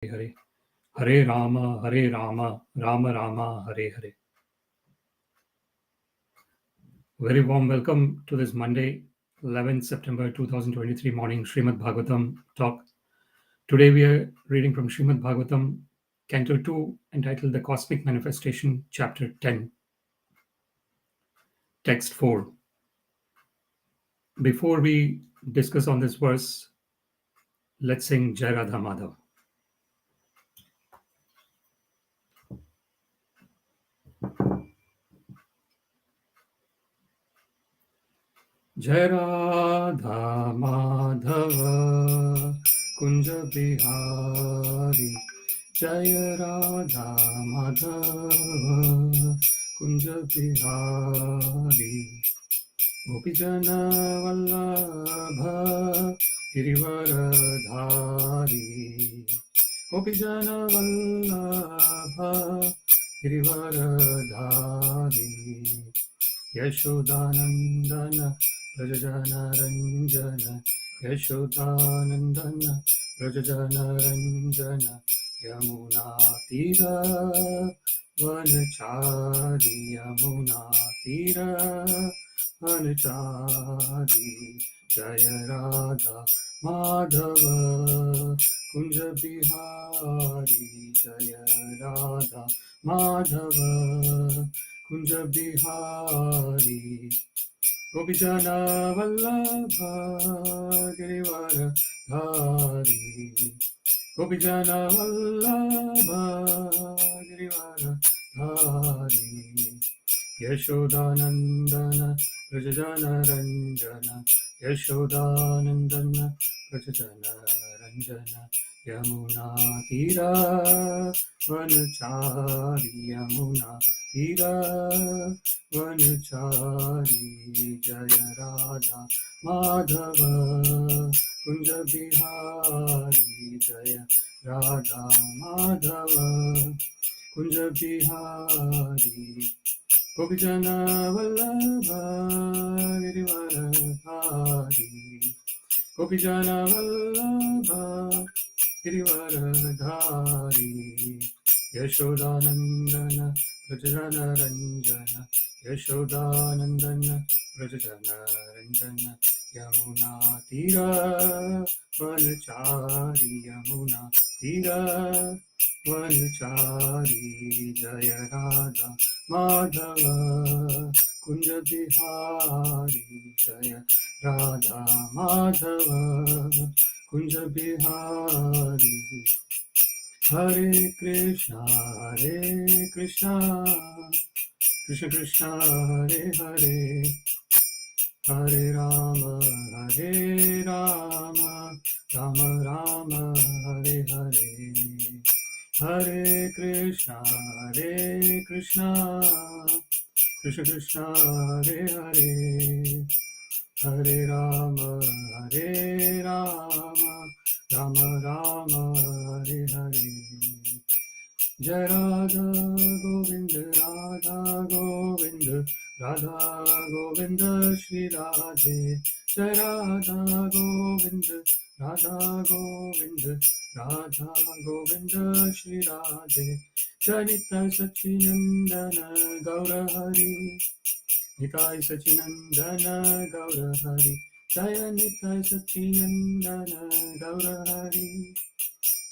Hare Hare Rama Rama Rama Hare Hare. Very warm welcome to this Monday, 11th September 2023 morning Śrīmad-Bhāgavatam talk. Today we are reading from Śrīmad-Bhāgavatam, Canto 2, entitled The Cosmic Manifestation, Chapter 10. Text 4. Before we discuss on this verse, let's sing Jai Radha Madhav. Jai Radha Madhava Kunja Bihari, Jai Radha Madhava Kunja Bihari, Gopijana Vallabha Girivaradhari, Gopijana Vallabha Girivaradhari, Yashodanandana Rajajana Ranjana, Yashodanandana Rajajana Ranjana, Yamuna Tira Vanachari, Yamuna Tira Vanachari, Jaya Radha Madhava Kunja Bihari, Jaya Radha Madhava Kunja Bihari, Gopijana Vallabha Girivaradhari, Gopijana Vallabha Girivaradhari, Yashodanandana Rajajana Ranjana, Yashodanandana Rajajana Ranjana, Yamuna Tira Vanachari, Yamuna Tira Vanachari, Jaya Radha Madhava Kunja Bihari, Jaya Radha Madhava Kunja Bihari, Gopijana Vallabha Girivaradhari, Gopijana Vallabha Girivaradhari, Yashodanandana Rajajana Ranjana, Yashodanandana Rajajana Ranjana, Yamuna Tira Vanachari, Yamuna Tira Vanachari, Jaya Radha Madhava Kunja Bihari, Jaya Radha Madhava Kunja Bihari. Hare Krishna Krishna Krishna Hare Hare, Hare Rama Rama Rama Hare Hare, Hare Krishna Krishna Krishna Hare Hare, Hare Rama Rama Rama Hare Hare. Jai Radha Govinda Radha Govinda Radha Govinda Shri Radhe, Jai Radha Govinda Radha Govinda Radha Govinda Shri Radhe, Jai Nitai Sachinandana Gaura Hari, Nitai Sachinandana Gaura Hari, Jaya Nitai Sachinandana Gaura Hari,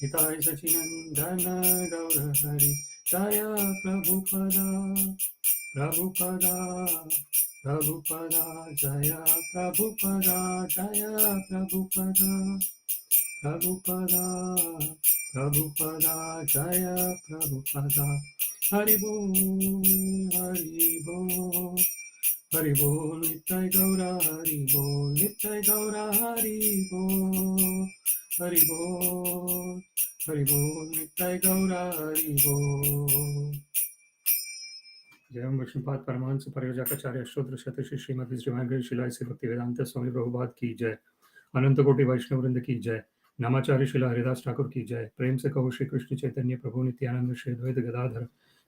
Nitai Sachinandana Gaura Hari, Jaya Prabhupada Prabhupada Prabhupada, Jaya Prabhupada, Jaya Prabhupada Prabhupada Prabhupada, Jaya Prabhupada. Hari Bol, Hari Bol, Hari Bol, Nitai Gaura Hari Bol, Nitai Gaura Hari Bol, Hari Bol, Hari Bol, Nitai Gaura Hari Bol. Jayam Vishnupad Paramhans परिव्राजकाचार्य शूद्र शतश्री श्रीमती श्रीमंगल शिला से भक्ति वेदांत स्वामी प्रभुपाद की जय, अनंत कोटि वैष्णव वृंद की जय, नामाचार्य शिला हरिदास ठाकुर की जय। प्रेम से कहो श्री कृष्ण चैतन्य प्रभु नित्यानंद श्री अद्वैत गदाधर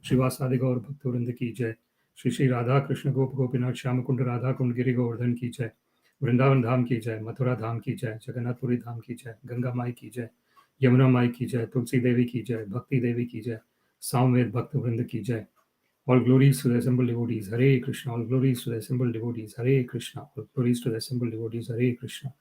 श्रीवासादि गौर भक्त वृंद की जय। श्री श्री राधा कृष्ण गोप गोपीनाथ श्याम कुंड राधा कुंड गिरि गोवर्धन की जय। वृंदावन धाम की जय, मथुरा धाम की जय, जगन्नाथपुरी धाम की जय, गंगा माई की जय, Yamuna Mai ki jai, Tulsi Devi ki jai, Bhakti Devi ki jai, Samved Bhakta Vrinda ki jai. All glories to the assembled devotees, Hare Krishna. All glories to the assembled devotees, Hare Krishna. All glories to the assembled devotees, Hare Krishna.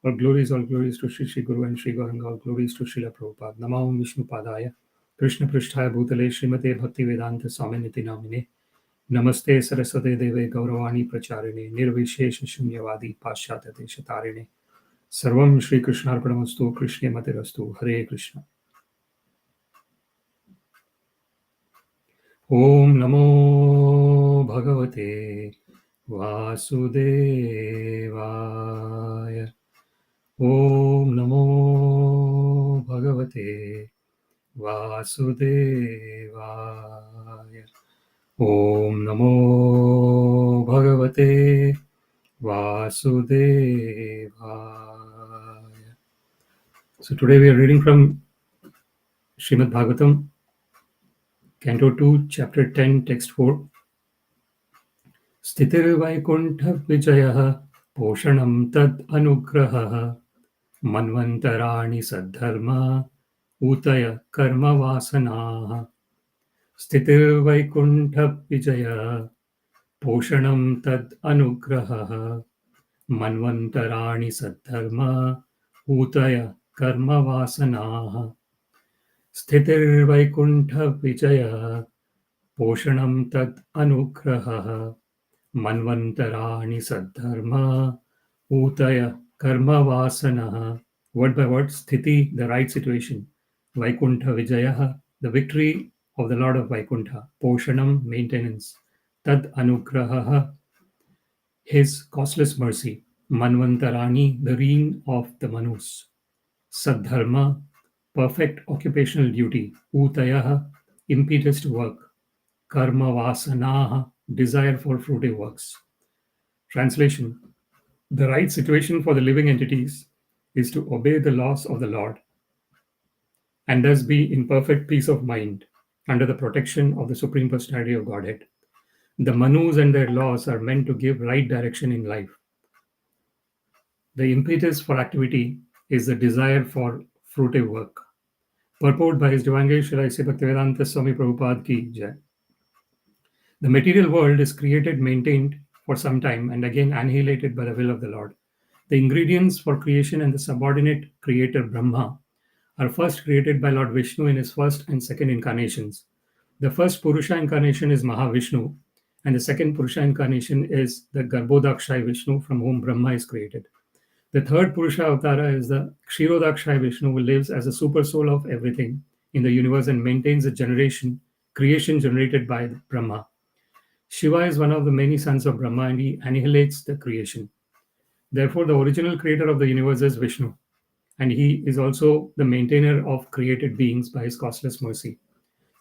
All glories to Shri Shri Guru and Shri Gauranga. All glories to Srila Prabhupada. Namah Vishnu Padaya, Krishna Pristhaya Bhutale, Srimate Bhakti Vedanta Swami Niti Namine. Namaste Saraswate Deve Gauravani Pracharine, Nirvishesha Shunyavadi Paschatya Deshatarine. Sarvam Shri Krishna Arpanamastu, Krishna Matirastu, Hare Krishna. Om Namo Bhagavate Vasudevaya. Om Namo Bhagavate Vasudevaya. Om Namo Bhagavate Vasudevaya. So today we are reading from Śrīmad-Bhāgavatam, Canto 2, Chapter 10, Text 4. Sthitir vaikuṇṭha-vijayaḥ, poṣaṇaṁ tad-anugrahaḥ, manvantarāṇi sad-dharma, ūtayaḥ karma-vāsanāḥ. Sthitir vaikuṇṭha-vijayaḥ, poṣaṇaṁ tad-anugrahaḥ, manvantarāṇi sad-dharma, ūtayaḥ karma-vāsanāḥ. Sthitir vaikuṇṭha-vijayaḥ, poṣaṇaṁ tad-anugrahaḥ, manvantarāṇi sad-dharma, ūtayaḥ karma-vāsanāḥ. Word by word, sthiti, the right situation. Vaikuṇṭha-vijayaḥ, the victory of the Lord of Vaikuṇṭha. Poṣaṇaṁ, maintenance. Tad-anugrahaḥ, his causeless mercy. Manvantarāṇi, the reign of the Manus. Sad-dharma, perfect occupational duty. Ūtayaḥ, impetus to work. Karma-vāsanāḥ, desire for fruitive works. Translation: the right situation for the living entities is to obey the laws of the Lord and thus be in perfect peace of mind under the protection of the Supreme Personality of Godhead. The Manus and their laws are meant to give right direction in life. The impetus for activity is the desire for fruitive work. Purport by His Divine Grace Srila Bhaktivedanta Swami Prabhupada ki jai. The material world is created, maintained for some time, and again annihilated by the will of the Lord. The ingredients for creation and the subordinate creator Brahma are first created by Lord Vishnu in his first and second incarnations. The first Purusha incarnation is Mahavishnu, and the second Purusha incarnation is the Garbhodakshai Vishnu, from whom Brahma is created. The third Purusha Avatara is the Kshirodakshai Vishnu, who lives as a super soul of everything in the universe and maintains the creation generated by Brahma. Shiva is one of the many sons of Brahma, and he annihilates the creation. Therefore, the original creator of the universe is Vishnu, and he is also the maintainer of created beings by his causeless mercy.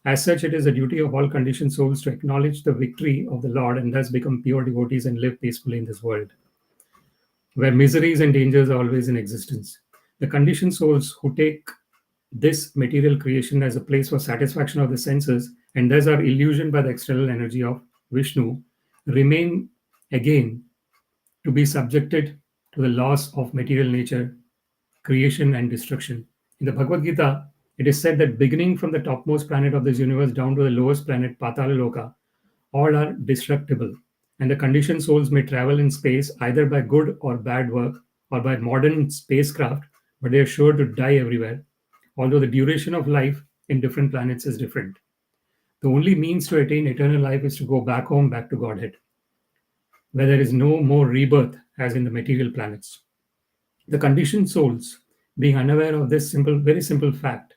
As such, it is the duty of all conditioned souls to acknowledge the victory of the Lord and thus become pure devotees and live peacefully in this world, where miseries and dangers are always in existence. The conditioned souls who take this material creation as a place for satisfaction of the senses and thus are illusioned by the external energy of Vishnu remain again to be subjected to the laws of material nature, creation and destruction. In the Bhagavad Gita, it is said that beginning from the topmost planet of this universe down to the lowest planet, Patala Loka, all are destructible, and the conditioned souls may travel in space either by good or bad work or by modern spacecraft, but they are sure to die everywhere, although the duration of life in different planets is different. The only means to attain eternal life is to go back home, back to Godhead, where there is no more rebirth as in the material planets. The conditioned souls, being unaware of this very simple fact,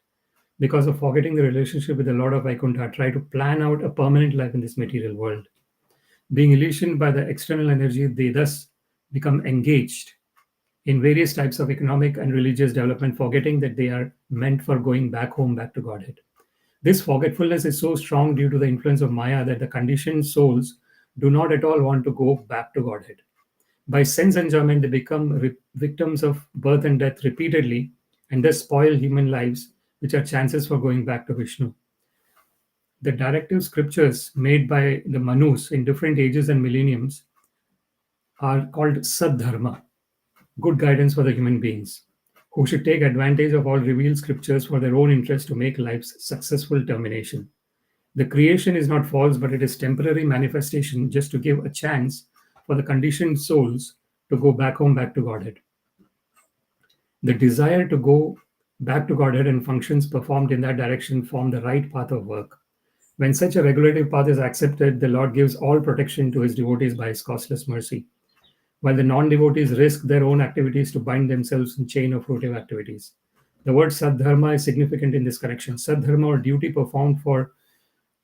because of forgetting the relationship with the Lord of Vaikuṇṭha, try to plan out a permanent life in this material world. Being illusioned by the external energy, they thus become engaged in various types of economic and religious development, forgetting that they are meant for going back home, back to Godhead. This forgetfulness is so strong due to the influence of Maya that the conditioned souls do not at all want to go back to Godhead. By sense enjoyment, they become victims of birth and death repeatedly and thus spoil human lives, which are chances for going back to Vishnu. The directive scriptures made by the Manus in different ages and millenniums are called sad-dharma, good guidance for the human beings. who should take advantage of all revealed scriptures for their own interest to make life's successful termination. The creation is not false, but it is temporary manifestation just to give a chance for the conditioned souls to go back home, back to Godhead. The desire to go back to Godhead and functions performed in that direction form the right path of work. When such a regulative path is accepted, the Lord gives all protection to his devotees by his costless mercy, while the non-devotees risk their own activities to bind themselves in chain of fruitive activities. The word sad-dharma is significant in this connection. Sad-dharma, or duty performed for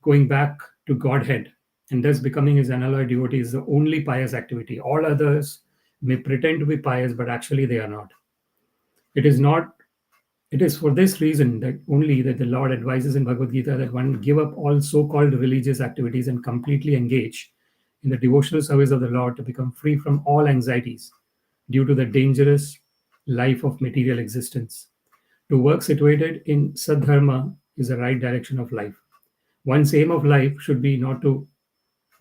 going back to Godhead and thus becoming his unalloyed devotee, is the only pious activity. All others may pretend to be pious, but actually they are not. It is not. It is for this reason that only that the Lord advises in Bhagavad Gita that one give up all so-called religious activities and completely engage in the devotional service of the Lord to become free from all anxieties due to the dangerous life of material existence. To work situated in Sadharma is the right direction of life. One's aim of life should be not to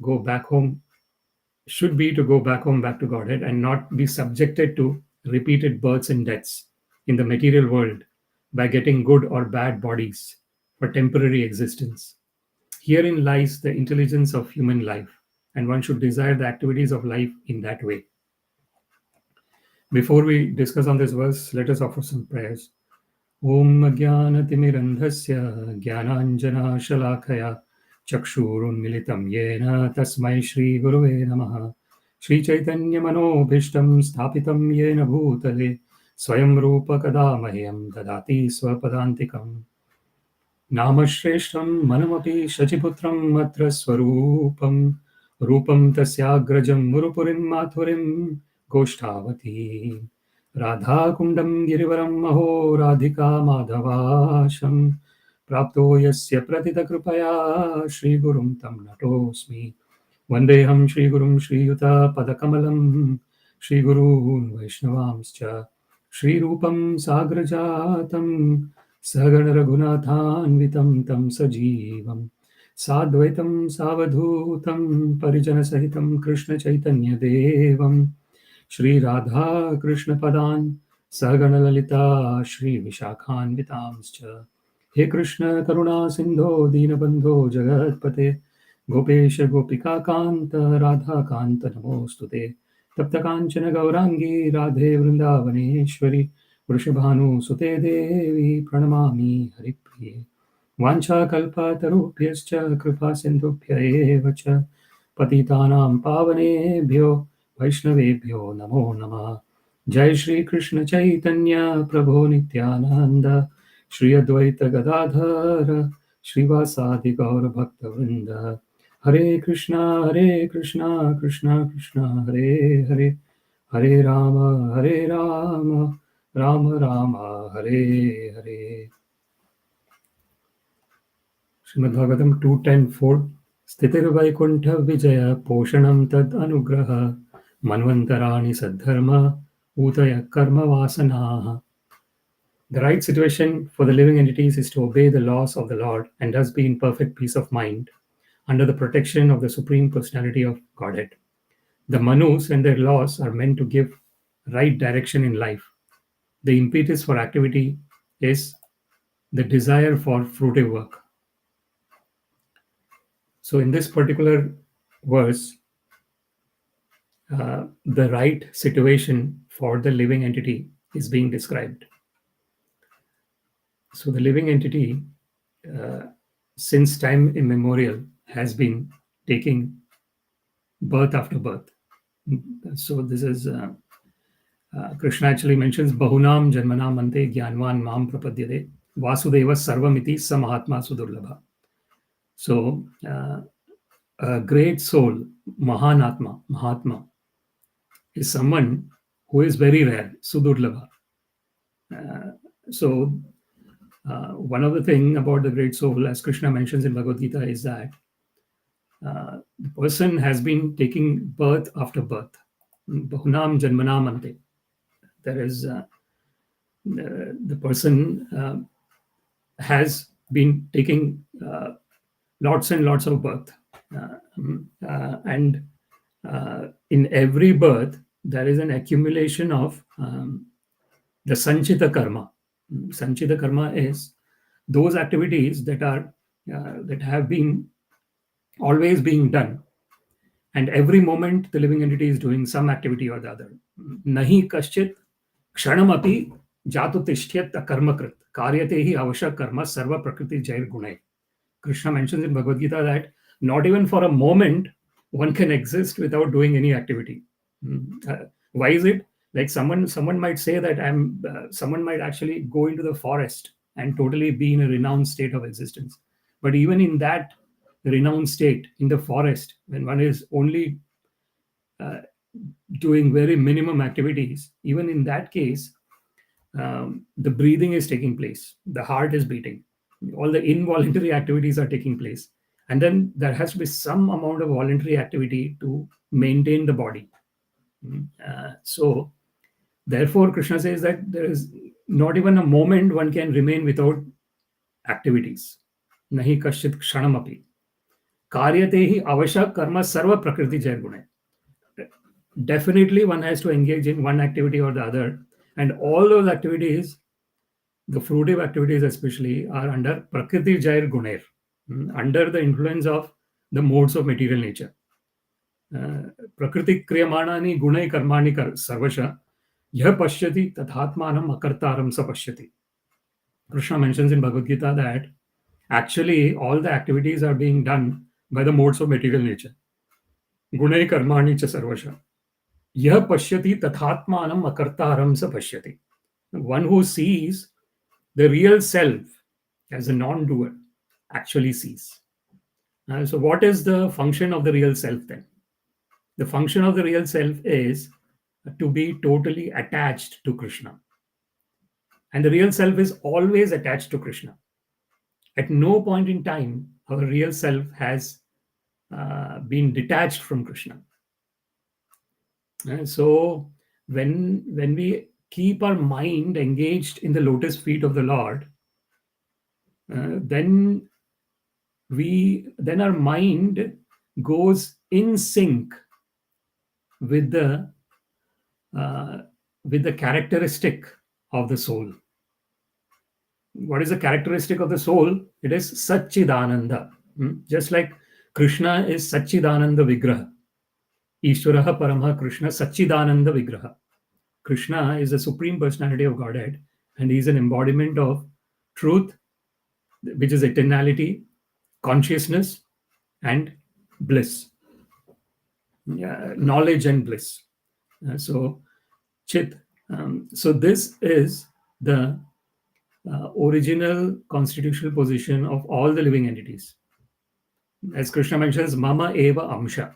go back home, should be to go back home, back to Godhead, and not be subjected to repeated births and deaths in the material world by getting good or bad bodies for temporary existence. Herein lies the intelligence of human life, and one should desire the activities of life in that way. Before we discuss on this verse, let us offer some prayers. Om Jnana-timirandhasya Jnananjana-shalakaya Chakshurunmilitam Yena Tasmai Shri Gurave Namaha. Shri Chaitanya Manobhishtam Sthapitam Yena Bhutale Swayam Rupa Kadamahyam Dadati Swapadantikam. Namashreshtram Manamapi Shachiputram Matra Swarupam Rupam Tasyagrajam Murupurim Mathurim Goshtavati Radha Kundam Girivaram Maho Radhika Madhavasham Prapto Yasya Pratita Kripaya Shri Gurum Tam Natosmi Vandeham Shri Gurum Shri Yuta Padakamalam Shri Gurun Vaishnavamscha Shri Rupam Sagrajatam Sagana Raghunathanvitam Tam Sajivam Sadvaitam Savadhutam Parijana Sahitam Krishna Chaitanya Devam Shri Radha Krishna Padan Sagana Lalita Shri Vishakhan Vitamscha. He Krishna Karuna Sindho Dinabandho Jagatpate Gopesha Gopika Kanta Radha Kanta Namostute Tapta Kanchana Gaurangi Radhe Vrindavaneshwari Vrishabhanu Sute Devi Pranamami Haripriye Vancha Kalpa Tarupyascha Kripa Sindhupya Evacha Patitanam Pavanebhyo Vaishnavebhyo Namo Namah. Jai Shri Krishna Chaitanya Prabhu Nityananda Shri Advaita Gadadhara Shrivasadi Gaura Bhakta Vrinda. Hare Krishna Krishna Krishna Hare Hare Hare Rama Rama Rama Hare Hare. Śrīmad-Bhāgavatam 2.10.4 sthitir vaikuṇṭha-vijayaḥ poṣaṇaṁ tad-anugrahaḥ manvantarāṇi sad-dharma ūtayaḥ karma-vāsanāḥ. The right situation for the living entities is to obey the laws of the Lord and thus be in perfect peace of mind under the protection of the Supreme Personality of Godhead. The Manus and their laws are meant to give right direction in life. The impetus for activity is the desire for fruitive work. So in this particular verse, the right situation for the living entity is being described. So the living entity, since time immemorial, has been taking birth after birth. So this is Krishna actually mentions Bahunam Janmanam Ante Gyanvan Mam Prapadyade Vasudeva Sarvamiti Samahatma Sudurlabha. So a great soul, Mahatma, is someone who is very rare, Sudurlabha. So one of the things about the great soul, as Krishna mentions in Bhagavad Gita, is that the person has been taking birth after birth. Bahunam Janmanam Ante. There is the person has been taking lots and lots of birth. And in every birth, there is an accumulation of the sanchita karma. Sanchita karma is those activities that are that have been always being done, and every moment the living entity is doing some activity or the other. Nahi kaschit kshanamapi jatu tishtyat karmakrit karyate hi avashak karma sarva prakriti jair gunai. Krishna mentions in Bhagavad Gita that not even for a moment one can exist without doing any activity. Why is it? Like someone might say that someone might actually go into the forest and totally be in a renounced state of existence. But even in that renounced state, in the forest, when one is only doing very minimum activities, even in that case, the breathing is taking place, the heart is beating, all the involuntary activities are taking place. And then there has to be some amount of voluntary activity to maintain the body. So, therefore, Krishna says that there is not even a moment one can remain without activities. Nahi kaschit kshanamapi. Karyate hi avashak karma sarva prakriti jair gunai. Definitely one has to engage in one activity or the other. And all those activities, the fruitive activities especially, are under prakriti jair gunair, under the influence of the modes of material nature. Prakriti kriyamanani gunai karmani sarvasha yah pashyati tathatmanam akartaram sa pashyati. Krishna mentions in Bhagavad Gita that actually all the activities are being done by the modes of material nature. Gunai karmani cha sarvasha yah pashyati tathatmanam akartaram sa pashyati. One who sees the real self as a non-doer actually sees. So what is the function of the real self then? The function of the real self is to be totally attached to Krishna. And the real self is always attached to Krishna. At no point in time, our real self has been detached from Krishna. So when we keep our mind engaged in the lotus feet of the Lord, then our mind goes in sync with the characteristic of the soul. What is the characteristic of the soul? It is Satchidananda. Just like Krishna is Satchidananda Vigraha. Ishvaraha Paramaha Krishna Satchidananda Vigraha. Krishna is the Supreme Personality of Godhead, and he is an embodiment of truth, which is eternality, consciousness, and bliss. Knowledge and bliss. So Chit. So this is the original constitutional position of all the living entities. As Krishna mentions, Mama Eva Amsha.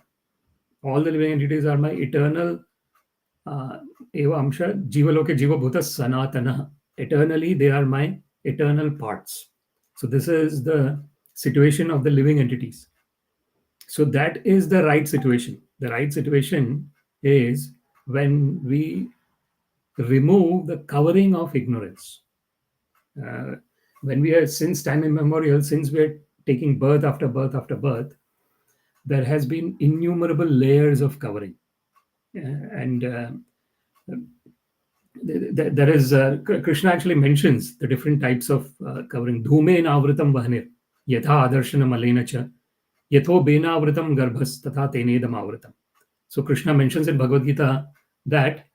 All the living entities are my eternal Eva Amsha, Jiva Loke Jiva Bhuta Sanātana. Eternally, they are my eternal parts. So this is the situation of the living entities. So that is the right situation. The right situation is when we remove the covering of ignorance. When we are, since time immemorial, since we are taking birth after birth after birth, there has been innumerable layers of covering. And there is, Krishna actually mentions the different types of covering. Dhume navritam vahanir, yatha adarshana malena cha, yatho benavritam garbhas, tatha tenedam avritam. So Krishna mentions in Bhagavad Gita that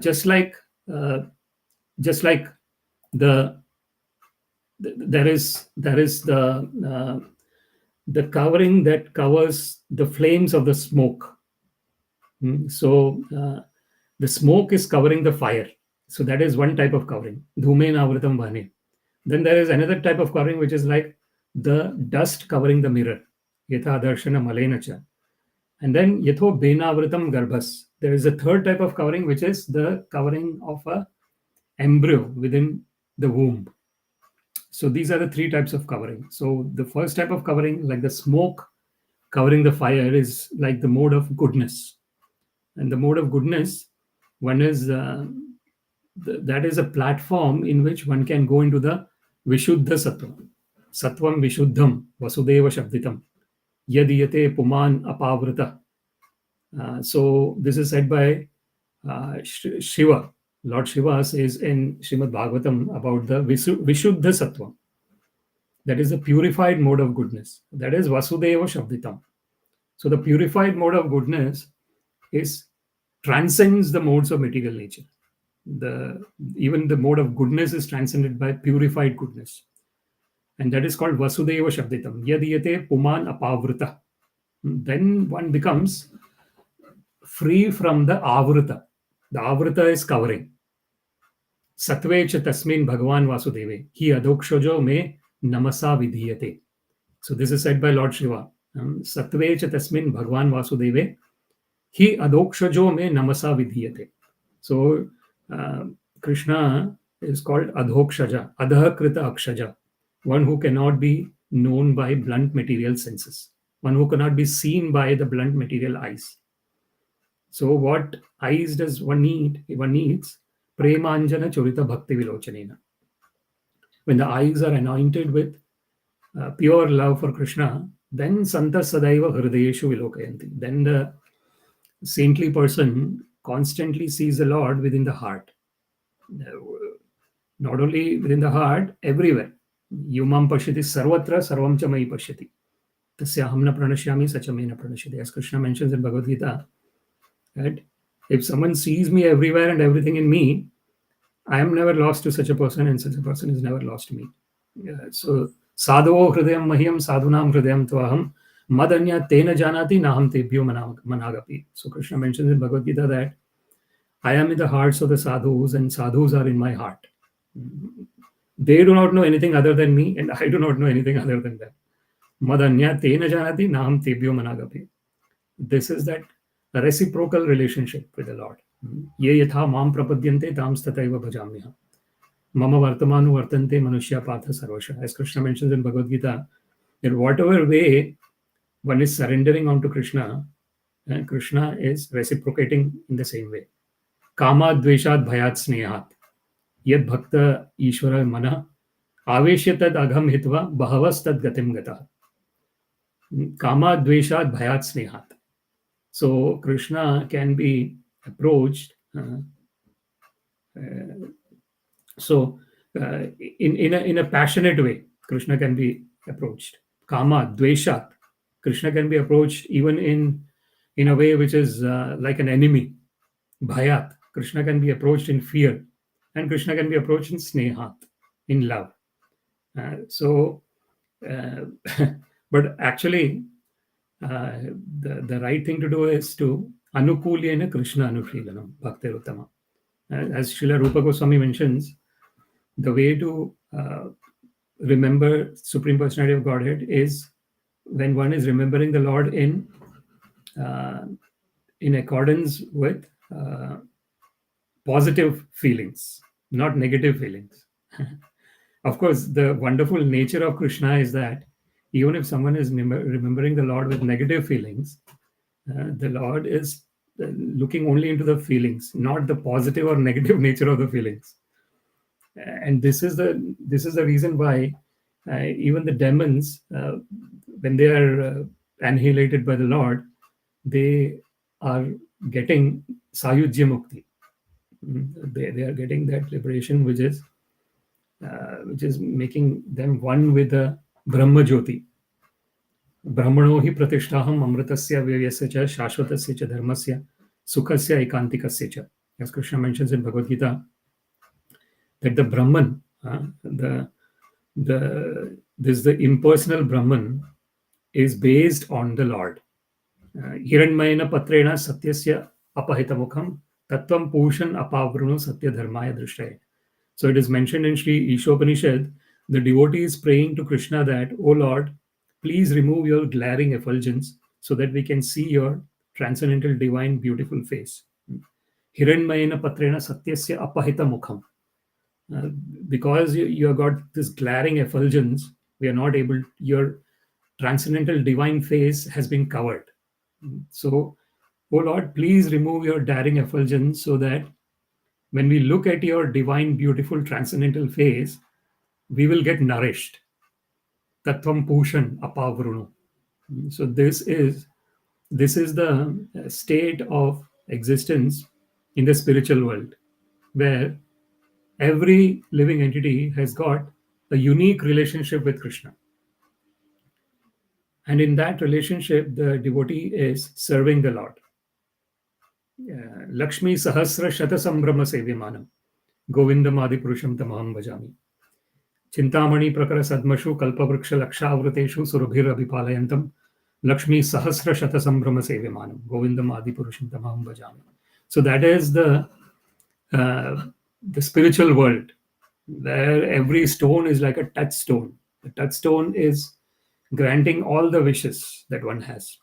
just like there is the covering that covers the flames of the smoke. So the smoke is covering the fire. So that is one type of covering. Dhume navritam vahane. Then there is another type of covering which is like the dust covering the mirror. Yatha darshana malena cha. And then yatho benavritam garbhas. There is a third type of covering which is the covering of a embryo within the womb. So these are the three types of covering. So the first type of covering, like the smoke covering the fire, is like the mode of goodness. And the mode of goodness, one is that is a platform in which one can go into the Vishuddha Sattvam. Sattvam Vishuddham Vasudeva Shabditam Yadiyate Puman Apavrita. So this is said by Shiva, Lord Shiva says in Śrīmad-Bhāgavatam about the Vishuddha Sattva. That is the purified mode of goodness. That is Vasudeva Shabditam. So the purified mode of goodness transcends the modes of material nature. Even the mode of goodness is transcended by purified goodness. And that is called Vasudeva Shabditam. Yadiyate puman apavrita. Then one becomes free from the avrita. The avrita is covering. Satve cha tasmin Bhagavan Vasudeve. Hi adokshajo me namasa vidhiyate. So this is said by Lord Shiva. Satve cha tasmin Bhagavan Vasudeve. Hi adokshajo me namasa vidhiyate. So Krishna is called Adhokshaja, Adhakrita Akshaja, one who cannot be known by blunt material senses, one who cannot be seen by the blunt material eyes. So what eyes does one need? One needs Premanjana Chorita Bhakti Vilochanena. When the eyes are anointed with pure love for Krishna, then Santa Sadaiva Hridayeshu Vilokayanti. Then the saintly person constantly sees the Lord within the heart. Not only within the heart, everywhere. Yumam pashyati sarvatra sarvam cha mai pashyati. Tasya hamna pranashyami sachamena pranashyati. As Krishna mentions in Bhagavad Gita, that if someone sees me everywhere and everything in me, I am never lost to such a person, and such a person is never lost to me. So sadho hridayam mahyam sadhunam hridayam tvaham madanya tena janati naham tebhyo managapi. So Krishna mentions in Bhagavad Gita that I am in the hearts of the sadhus, and sadhus are in my heart. They do not know anything other than me, and I do not know anything other than them. Madanya tena janati naham tebhyo managapi. This is that reciprocal relationship with the Lord. Ye yatha mam prapadyante tam stataiva bhajamyaham. Mama vartamanu vartante manushya patha sarvasha. As Krishna mentions in Bhagavad Gita, in whatever way one is surrendering onto Krishna, and Krishna is reciprocating in the same way. Kama dveshad bhayat snehat. Yad bhakta ishvara mana. Aveshya tad agham hitva bhavas tad gatim gata. Kama dveshad bhayat snehat. So Krishna can be approached. In a passionate way, Krishna can be approached. Kama, dveshat. Krishna can be approached even in a way which is like an enemy. Bhayat. Krishna can be approached in fear. And Krishna can be approached in snehat, in love. But actually, the right thing to do is to anukulyena Krishna anushīlanam bhaktir-uttama. As Srila Rupa Goswami mentions, the way to remember Supreme Personality of Godhead is when one is remembering the Lord in accordance with positive feelings, not negative feelings. Of course, the wonderful nature of Krishna is that even if someone is remembering the Lord with negative feelings, the Lord is looking only into the feelings, not the positive or negative nature of the feelings. And this is the reason why even the demons, when they are annihilated by the Lord, they are getting sayujya mukti. They are getting that liberation, which is making them one with the Brahma Jyoti. Brahmano hi pratishtaham amritasya vyayasya cha shashvatasya cha dharmasya sukhasya ekantikasya cha. As Krishna mentions in Bhagavad Gita, that the Brahman, the impersonal Brahman, is based on the Lord. Hiranmayena patrena satyasya apahitamukham tattvam pushan apavrunu satya-dharmaya drishtaya. So it is mentioned in Sri Ishopanishad, the devotee is praying to Krishna that, O Lord, please remove your glaring effulgence so that we can see your transcendental, divine, beautiful face. Hiranmayena patrena satyasya apahitamukham. Because you have got this glaring effulgence, we are not able, your transcendental divine face has been covered. So, oh Lord, please remove your daring effulgence so that when we look at your divine, beautiful, transcendental face, we will get nourished. Tattvam pushan apavrunu. So this is the state of existence in the spiritual world. where every living entity has got a unique relationship with Krishna. And in that relationship, the devotee is serving the Lord. Lakshmi Sahasra Shata Sambrama Sevyamanam Govinda Madi Purusham Tamaham Bhajami. Chintamani Prakara Sadmashu Kalpavriksha Lakshavrateshu Surabhir Abhipalayantam Lakshmi Sahasra Shata Sambrama Sevyamanam Govinda Madi Purusham Tamaham Bhajami. So that is the spiritual world, where every stone is like a touchstone. The touchstone is granting all the wishes that one has.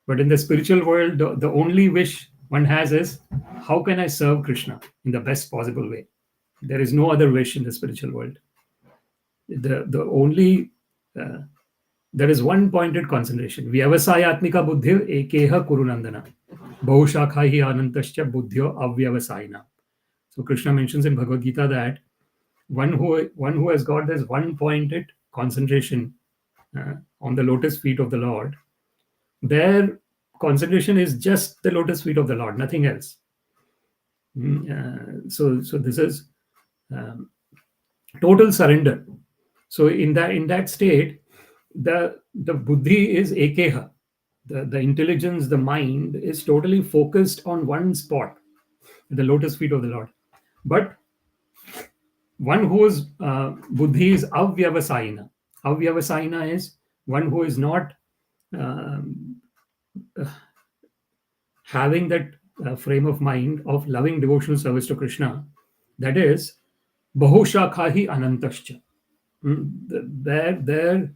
But in the spiritual world, the only wish one has is, how can I serve Krishna in the best possible way? There is no other wish in the spiritual world. The only there is one pointed concentration. Vyavasayatmika buddhir ekeha kurunandana bahushakhahi anantascha buddhyo avyavasayina. So Krishna mentions in Bhagavad Gita that one who has got this one pointed concentration on the lotus feet of the Lord, their concentration is just the lotus feet of the Lord, nothing else. So this is total surrender. So in that state, the buddhi is ekeha. The intelligence, the mind is totally focused on one spot, the lotus feet of the Lord. But one whose buddhi is avyavasayina. Avyavasayina is one who is not having that frame of mind of loving devotional service to Krishna. That is bahushakhahi anantascha. Their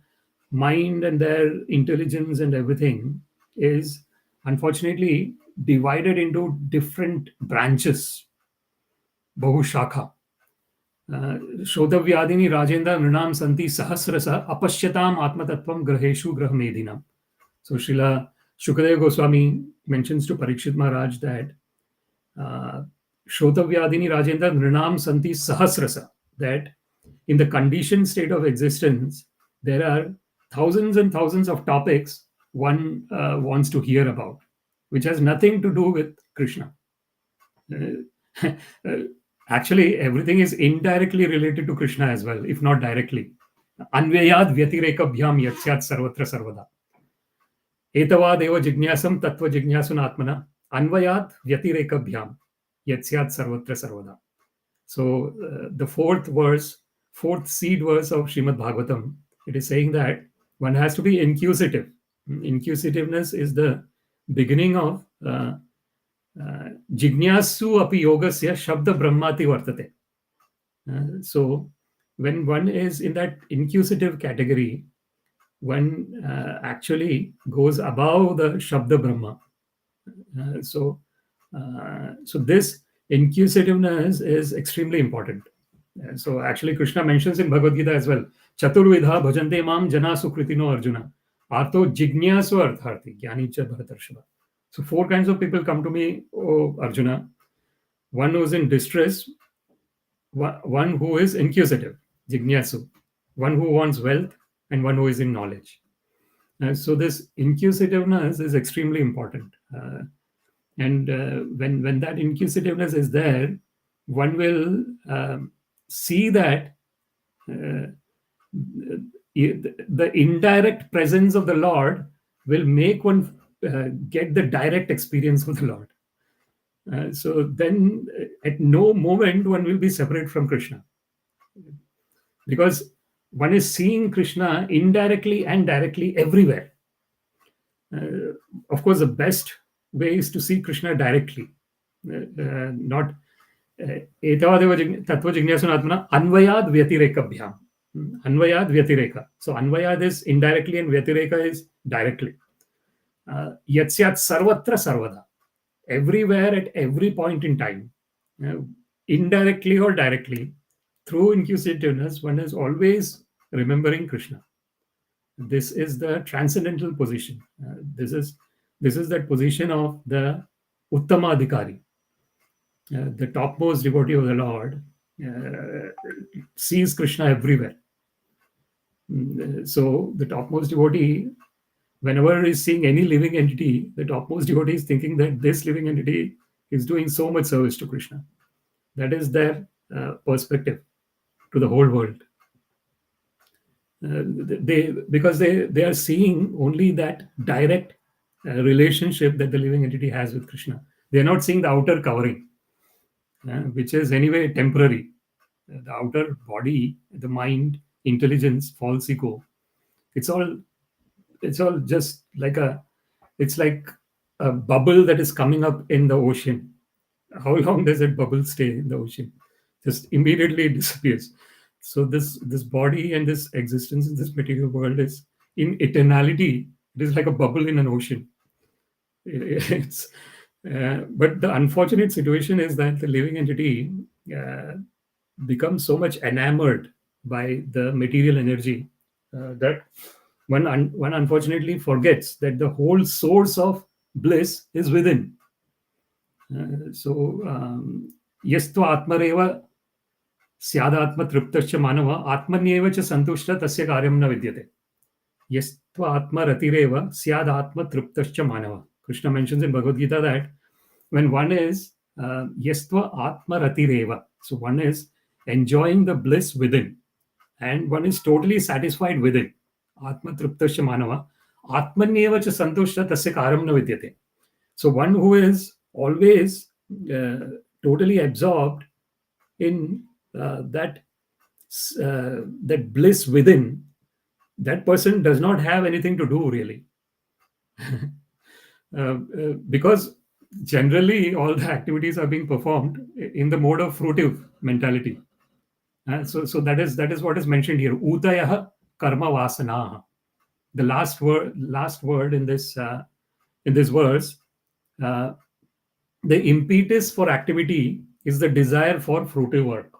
mind and their intelligence and everything is unfortunately divided into different branches. Bahushakha. Shrotavyadini Rajendra Nrinam Santi Sahasrasa Apashyatam Atmatattvam Graheshu Grahamedinam. So Srila Shukadeva Goswami mentions to Parikshit Maharaj that Shrotavyadini Rajendra Nrinam Santi Sahasrasa, that in the conditioned state of existence, there are thousands and thousands of topics one wants to hear about, which has nothing to do with Krishna. Actually, everything is indirectly related to Krishna as well, if not directly. Anvayad vyatirekabhyam yatsyat sarvatra sarvada. Etavad eva jignasam tattva jignasun atmana. Anvayat vyatirekabhyam yatsyat sarvatra sarvada. So the fourth seed verse of Śrīmad-Bhāgavatam, it is saying that one has to be inquisitive. Inquisitiveness is the beginning of Jignasu api yogasya shabda brahmati vartate. So when one is in that inquisitive category, one actually goes above the shabda brahma. So this inquisitiveness is extremely important. So actually Krishna mentions in Bhagavad Gita as well, Chaturvidha bhajante mam jana sukritino arjuna artho jignasu artharthi jnanicha bharatarshava. So 4 kinds of people come to me, oh Arjuna. One who is in distress, one who is inquisitive, jignasu, one who wants wealth, and one who is in knowledge. So this inquisitiveness is extremely important. And when that inquisitiveness is there, one will see that the indirect presence of the Lord will make one get the direct experience of the Lord. So then at no moment one will be separate from Krishna, because one is seeing Krishna indirectly and directly everywhere. Of course, the best way is to see Krishna directly, not etavadeva tattva jignasun atmana anvayad vyatirekabhyam. Anvayad vyatireka. So anvayad is indirectly and vyatireka is directly. Yatsyat sarvatra sarvada. Everywhere at every point in time, indirectly or directly, through inquisitiveness, one is always remembering Krishna. This is the transcendental position. This is that position of the Uttama-adhikari. The topmost devotee of the Lord sees Krishna everywhere. So the topmost devotee, whenever is seeing any living entity, the topmost devotee is thinking that this living entity is doing so much service to Krishna. That is their perspective to the whole world. Because they are seeing only that direct relationship that the living entity has with Krishna. They are not seeing the outer covering, which is anyway temporary. The outer body, the mind, intelligence, false ego, it's all just like it's like a bubble that is coming up in the ocean. How long does that bubble stay in the ocean? Just immediately it disappears. So this body and this existence in this material world is in eternality. It is like a bubble in an ocean. It's but the unfortunate situation is that the living entity becomes so much enamored by the material energy that one unfortunately forgets that the whole source of bliss is within. Yastva atmareva syadatma triptascha manava atmanyeva cha santushta tasya karyam na vidyate. Yastva atma ratireva syadatma triptascha manava. Krishna mentions in Bhagavad Gita that when one is yastva atma ratireva, so one is enjoying the bliss within, and one is totally satisfied within. Atma triptascha manava atmanyeva cha santushta tasya karyam na vidyate. So one who is always totally absorbed in that bliss within, that person does not have anything to do really. Because generally all the activities are being performed in the mode of fruitive mentality. So that is what is mentioned here. Ūtayaḥ karma-vāsanāḥ. The last word in this verse. The impetus for activity is the desire for fruitive work.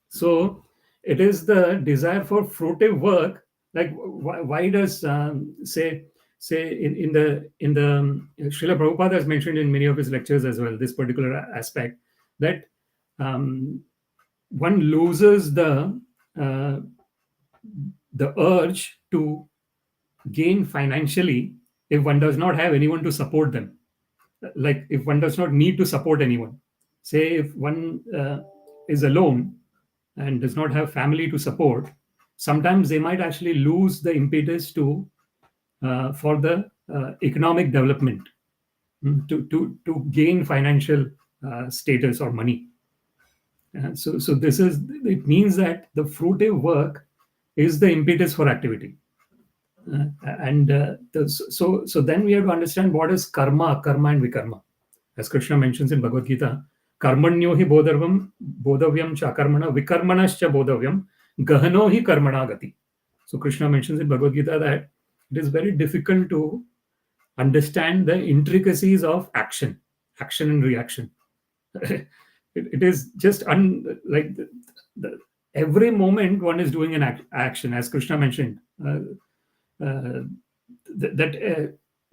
So it is the desire for fruitive work. Like why does say in the Srila Prabhupada has mentioned in many of his lectures as well this particular aspect, that one loses the urge to gain financially if one does not have anyone to support them. Like if one does not need to support anyone. Say if one is alone and does not have family to support, sometimes they might actually lose the impetus to for the economic development, to gain financial status or money. So it means that the fruitive work is the impetus for activity. So then we have to understand what is karma and vikarma. As Krishna mentions in Bhagavad Gita, karmanyo hi bodavyam cha karmana vikarmanascha bodavyam gahano hi karmana gati. So Krishna mentions in Bhagavad Gita that it is very difficult to understand the intricacies of action and reaction. It is just every moment one is doing an action, as Krishna mentioned. That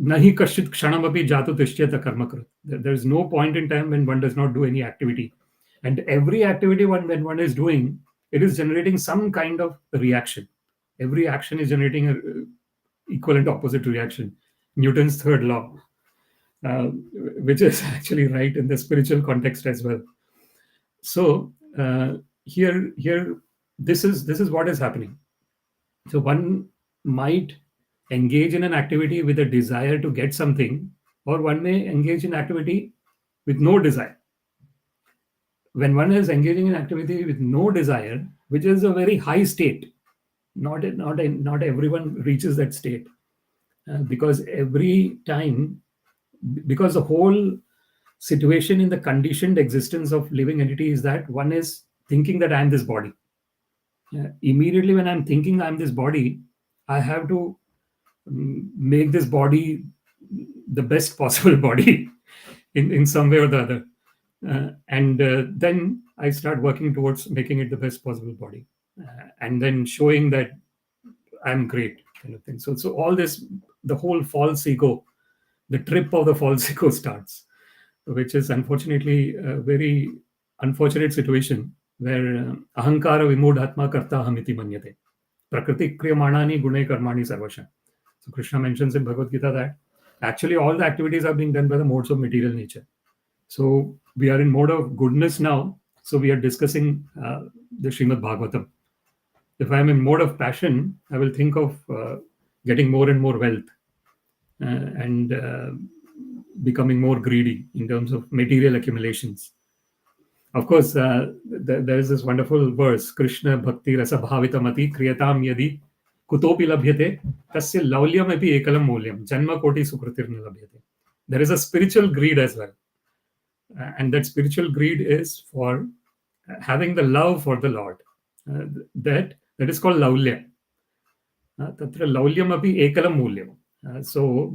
nahi kashit kshanamapi jatu tishyata karmakrit. There is no point in time when one does not do any activity, and every activity when one is doing, it is generating some kind of reaction. Every action is generating a equal and opposite reaction. Newton's third law, which is actually right in the spiritual context as well. So here this is what is happening. So one might engage in an activity with a desire to get something, or one may engage in activity with no desire. When one is engaging in activity with no desire, which is a very high state, not everyone reaches that state, because every time, because the whole situation in the conditioned existence of living entity is that one is thinking that I am this body. Immediately when I'm thinking I'm this body, I have to make this body the best possible body in some way or the other. And then I start working towards making it the best possible body, and then showing that I'm great, kind of thing. So all this, the whole false ego, the trip of the false ego starts, which is unfortunately a very unfortunate situation where ahankara vimodhatma karta hamiti manyate prakriti kriyamanani gune karmani sarvasha. So Krishna mentions in Bhagavad Gita that actually all the activities are being done by the modes of material nature. So we are in mode of goodness now, so we are discussing the Śrīmad-Bhāgavatam. If I am in mode of passion, I will think of getting more and more wealth and becoming more greedy in terms of material accumulations. Of course, there is this wonderful verse, Krishna bhakti rasa bhavitamati kriyatam yadi kutopi labhyate tasya laulyam api ekalam mulyam janma koti sukritirna labhyate. There is a spiritual greed as well. And that spiritual greed is for having the love for the Lord. That is called laulya. Tatra laulyam api ekalam mulyam. So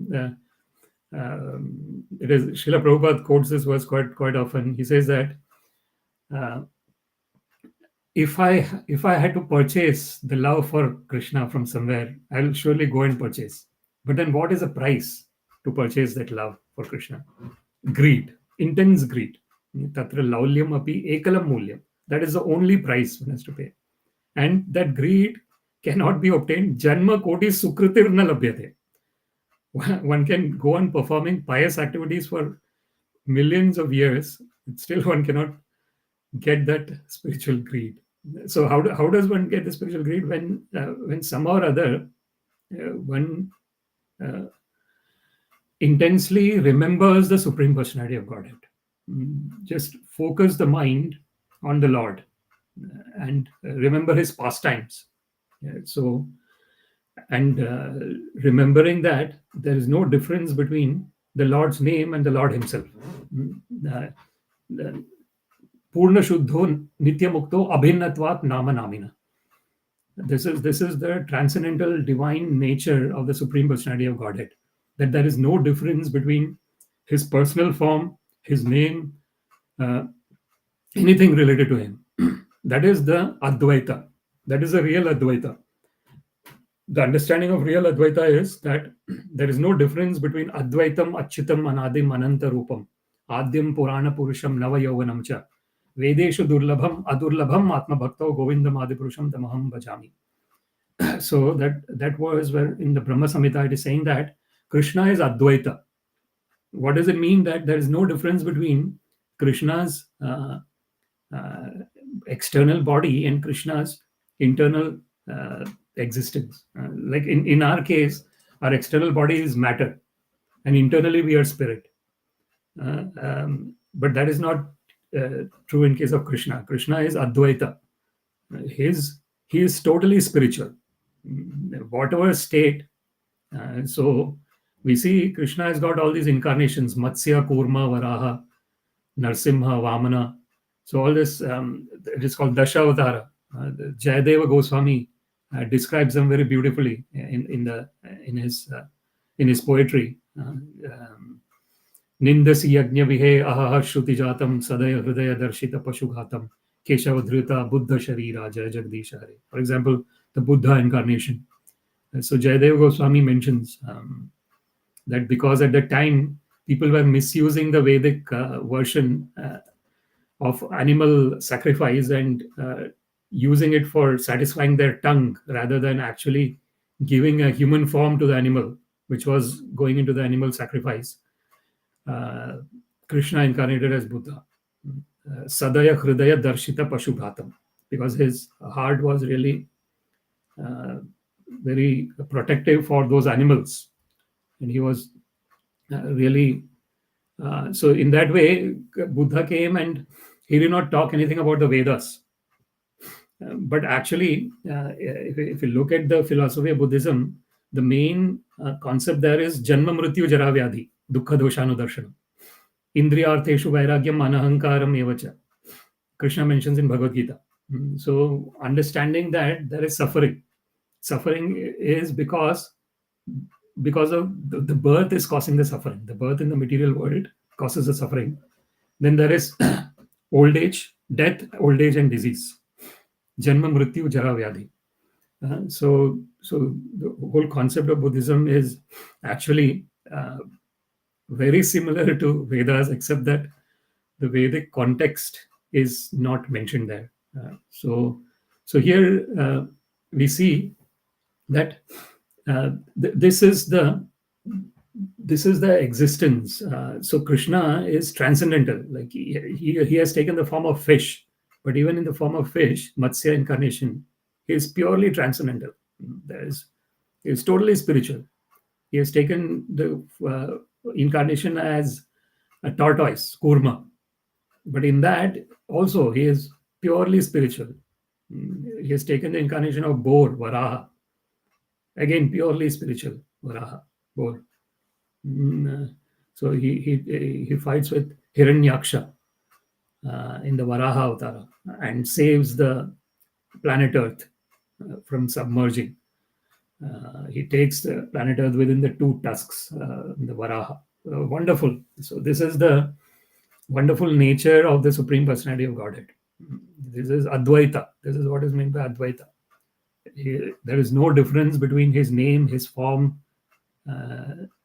it is Srila Prabhupada quotes this verse quite often. He says that if I had to purchase the love for Krishna from somewhere, I'll surely go and purchase. But then what is the price to purchase that love for Krishna? Greed, intense greed. Tatra laulyam api ekalam mulyam. That is the only price one has to pay. And that greed cannot be obtained. Janma koti sukritir na labhyate. One can go on performing pious activities for millions of years, still one cannot get that spiritual greed. So how does one get the spiritual greed? When somehow or other one intensely remembers the Supreme Personality of Godhead. Just focus the mind on the Lord and remember his pastimes. So, and remembering that there is no difference between the Lord's name and the Lord himself. Purna Shuddho Nitya Mukto Abhinnatvat Nama Namina. This is the transcendental divine nature of the Supreme Personality of Godhead. That there is no difference between his personal form, his name, anything related to him. That is the Advaita. That is the real Advaita. The understanding of real Advaita is that there is no difference between Advaitam, Achyutam, Anadim, Ananta Rupam, Adyam, Purana Purusham, Nava Yauvanam cha, Vedeshu Durlabham, Adurlabham, Atma Bhakto, Govindam, Adipurusham, Tamaham Bhajami. So that was where in the Brahma Samhita it is saying that Krishna is Advaita. What does it mean? That there is no difference between Krishna's external body and Krishna's internal existence. Like in our case, our external body is matter and internally we are spirit. But that is not true in case of Krishna. Krishna is Advaita. He is totally spiritual. Whatever state. So we see Krishna has got all these incarnations, Matsya, Kurma, Varaha, Narsimha, Vamana. So all this, it is called Dashavatara. Jayadeva Goswami describes them very beautifully in his poetry. Nindasi yajna vihe ahaha shruti jatam sadaya hridaya darshita pashughatam keshavadhrita buddha sharira jaya jagdish hare. For example, the Buddha incarnation. So Jayadeva Goswami mentions that because at that time people were misusing the Vedic version of animal sacrifice and using it for satisfying their tongue rather than actually giving a human form to the animal, which was going into the animal sacrifice. Krishna incarnated as Buddha. Sadaya Hridaya Darshita Pashubhatam, because his heart was really very protective for those animals. And he was really... so in that way, Buddha came and he did not talk anything about the Vedas. But actually, if you look at the philosophy of Buddhism, the main concept there is Janma Mrityu Jara Vyadhi, Dukkha Doshanudarshanam. Indriyartheshu Vairagyam Anahankaram Evacha. Krishna mentions in Bhagavad Gita. So understanding that there is suffering. Suffering is because of the birth is causing the suffering. The birth in the material world causes the suffering. Then there is old age, death, old age and disease. Janma Mrityu Jara Vyadhi. So the whole concept of Buddhism is actually very similar to Vedas, except that the Vedic context is not mentioned there. So here we see that this is the this is the existence. So Krishna is transcendental. Like he has taken the form of fish, but even in the form of fish, Matsya incarnation, he is purely transcendental. He is totally spiritual. He has taken the incarnation as a tortoise, Kurma, but in that also he is purely spiritual. He has taken the incarnation of boar, Varaha, again purely spiritual, Varaha, boar. So he fights with Hiranyaksha in the Varaha Avtara and saves the planet Earth from submerging. He takes the planet Earth within the two tusks, the Varaha. Wonderful. So this is the wonderful nature of the Supreme Personality of Godhead. This is Advaita. This is what is meant by Advaita. There is no difference between his name, his form,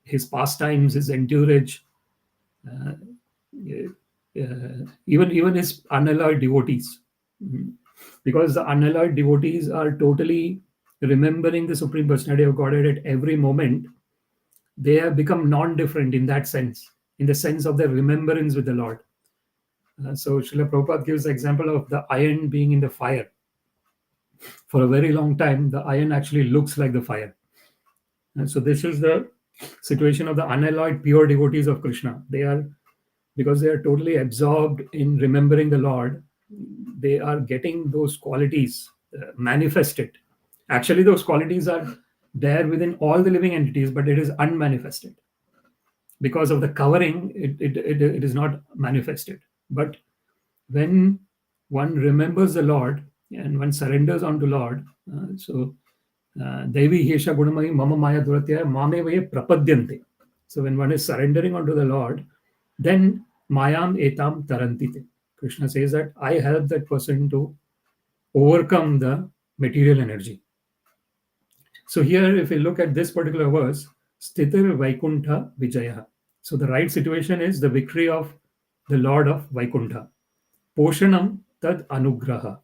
his pastimes, his entourage, even his unalloyed devotees. Because the unalloyed devotees are totally remembering the Supreme Personality of Godhead at every moment. They have become non-different in that sense, in the sense of their remembrance with the Lord. So Srila Prabhupada gives the example of the iron being in the fire. For a very long time, the iron actually looks like the fire. And so this is the situation of the unalloyed pure devotees of Krishna. Because they are totally absorbed in remembering the Lord, they are getting those qualities manifested. Actually, those qualities are there within all the living entities, but it is unmanifested. Because of the covering, it is not manifested. But when one remembers the Lord and one surrenders unto Lord, Devi Hesha Gunamai Mama Maya Duratya Mame Vaye Prapadyante. So when one is surrendering unto the Lord, then Mayam Etam Tarantite. Krishna says that I help that person to overcome the material energy. So here, if we look at this particular verse, sthitir vaikuṇṭha-vijayaḥ. So the right situation is the victory of the Lord of Vaikuṇṭha. Poṣaṇaṁ tad-anugrahaḥ.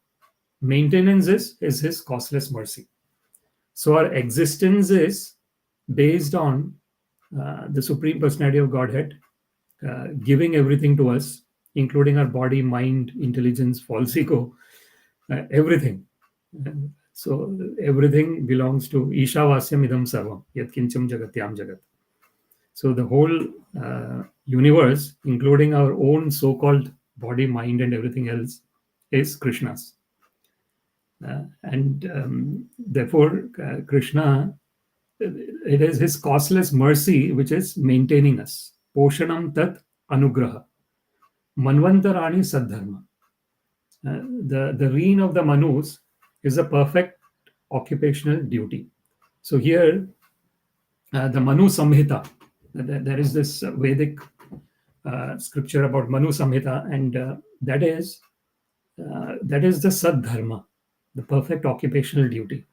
Maintenance is his costless mercy. So our existence is based on the Supreme Personality of Godhead giving everything to us, including our body, mind, intelligence, false ego, everything. So everything belongs to Ishavasyam idam sarvam, yat kincham jagatyam jagat. So the whole universe, including our own so-called body, mind, and everything else, is Krishna's. And therefore, Krishna, it is his costless mercy which is maintaining us. Poṣaṇaṁ tad-anugrahaḥ. Manvantarāṇi sad-dharma. The reign of the Manus is a perfect occupational duty. So here, the Manu Samhita, there is this Vedic scripture about Manu Samhita, and that is the sad-dharma, the perfect occupational duty.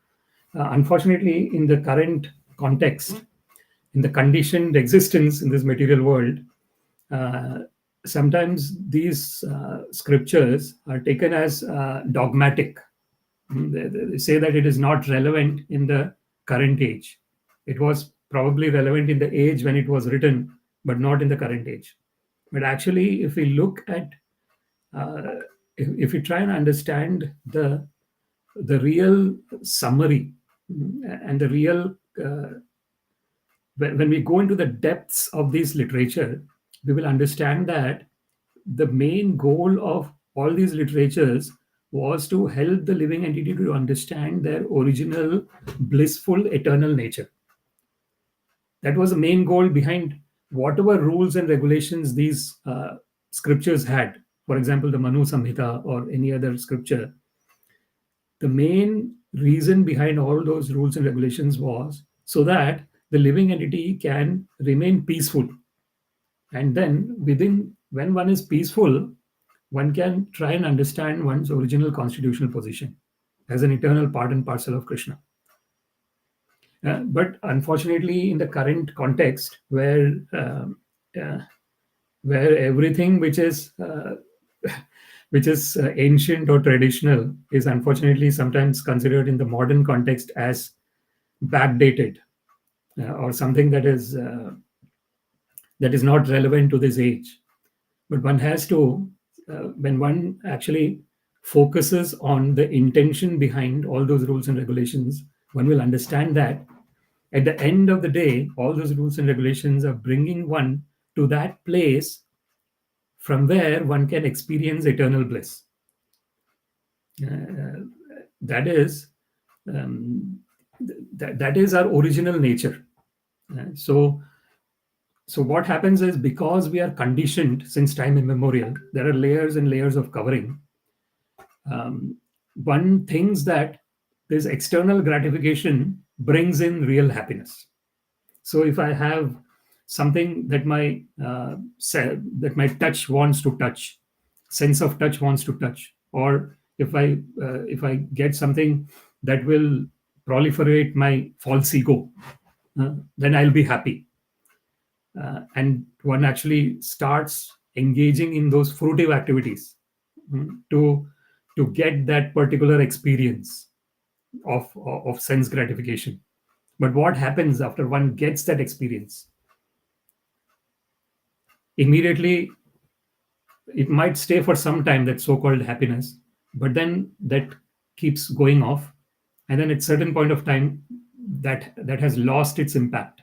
Unfortunately, in the current context, in the conditioned existence in this material world, sometimes these scriptures are taken as dogmatic. They say that it is not relevant in the current age. It was probably relevant in the age when it was written, but not in the current age. But actually, if we look at, if we try and understand the real summary and the real, when we go into the depths of this literature, we will understand that the main goal of all these literatures was to help the living entity to understand their original blissful eternal nature. That was the main goal behind whatever rules and regulations these scriptures had. For example, the Manu Samhita or any other scripture. The main reason behind all those rules and regulations was so that the living entity can remain peaceful. And then when one is peaceful, one can try and understand one's original constitutional position as an eternal part and parcel of Krishna. But unfortunately, in the current context, where everything which is ancient or traditional is unfortunately sometimes considered in the modern context as backdated or something that is that is not relevant to this age. But one has to, when one actually focuses on the intention behind all those rules and regulations, one will understand that at the end of the day, all those rules and regulations are bringing one to that place from where one can experience eternal bliss. That is that is our original nature. So what happens is, because we are conditioned since time immemorial, there are layers and layers of covering. One thinks that this external gratification brings in real happiness. So if I have something that my touch wants to touch, sense of touch wants to touch, or if I get something that will proliferate my false ego, then I'll be happy. And one actually starts engaging in those fruitive activities to get that particular experience of sense gratification. But what happens after one gets that experience? Immediately, it might stay for some time, that so-called happiness, but then that keeps going off, and then at certain point of time, that has lost its impact.